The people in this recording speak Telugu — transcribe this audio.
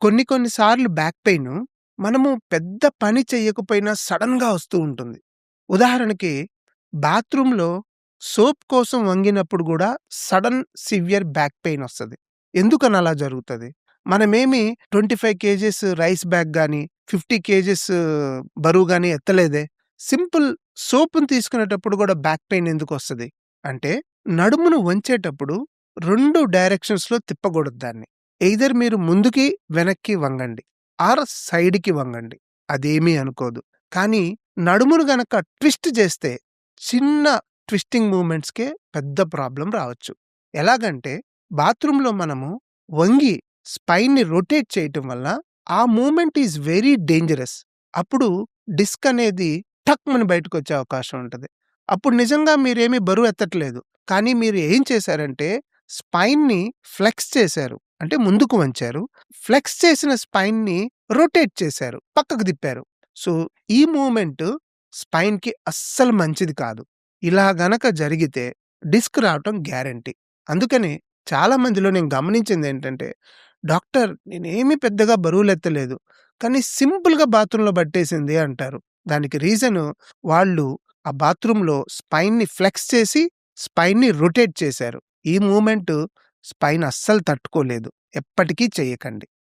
కొన్ని కొన్ని సార్లు బ్యాక్ పెయిను మనము పెద్ద పని చెయ్యకపోయినా సడెన్‌గా వస్తూ ఉంటుంది. ఉదాహరణకి బాత్రూమ్‌లో సోప్ కోసం వంగినప్పుడు గూడా సడెన్ సివియర్ బ్యాక్ పెయిన్ ఒస్తది. ఎందుకని అలా జరుగుతది? మనమేమి 25 కేజీస్ రైస్ బ్యాగ్ గాని, 50 కేజీస్ బరువు గాని ఎత్తలేదే. సింపుల్ సోప్‌ని తీసుకునేటప్పుడు గూడా బ్యాక్ పెయిన్ ఎందుకొస్తది? అంటే నడుమును వంచేటప్పుడు 2 డైరెక్షన్స్‌లో తిప్పగూడదు దాన్ని. ఎయిదర్ మీరు ముందుకి, వెనక్కి వంగండి. ఆర్ సైడ్‌కి వంగండి. అదేమీ అనుకోదు. కానీ నడుమును గనక ట్విస్ట్ చేస్తే చిన్న ట్విస్టింగ్ మూవ్‌మెంట్స్‌కే పెద్ద ప్రాబ్లమ్ రావచ్చు. ఎలాగంటే బాత్రూమ్‌లో మనము వంగి స్పైన్‌ని రొటేట్ చేయటం వల్ల ఆ మూవ్‌మెంట్ ఈస్ వెరీ డేంజరస్. అప్పుడు డిస్క్ అనేది టక్‌మని బయటకొచ్చే అవకాశం ఉంటది. అప్పుడు నిజంగా మీరేమి బరువు ఎత్తట్లేదు. కానీ మీరు ఏం చేశారంటే స్పైన్‌ని ఫ్లెక్స్ చేశారు. అంటే ముందుకు వంచారు. ఫ్లెక్స్ చేసిన స్పైన్‌ని రొటేట్ చేశారు. పక్కకు తిప్పారు. సో, ఈ మూవ్‌మెంట్ స్పైన్‌కి అస్సలు మంచిది కాదు. ఇలా గనక జరిగితే డిస్క్ రావటం గ్యారంటీ. అందుకని చాలా మందిలో నేను గమనించిందేంటంటే, డాక్టర్ నేనేమి పెద్దగా బరువులెత్తలేదు. కానీ సింపుల్‌గా బాత్రూమ్‌లో పట్టేసింది అంటారు. దానికి రీజను వాళ్ళు ఆ బాత్రూమ్‌లో స్పైన్‌ని ఫ్లెక్స్ చేసి, స్పైన్‌ని రొటేట్ చేశారు. ఈ మూవ్‌మెంట్ స్పైన్ అస్సలు తట్టుకోలేదు. ఎప్పటికీ చెయ్యకండి.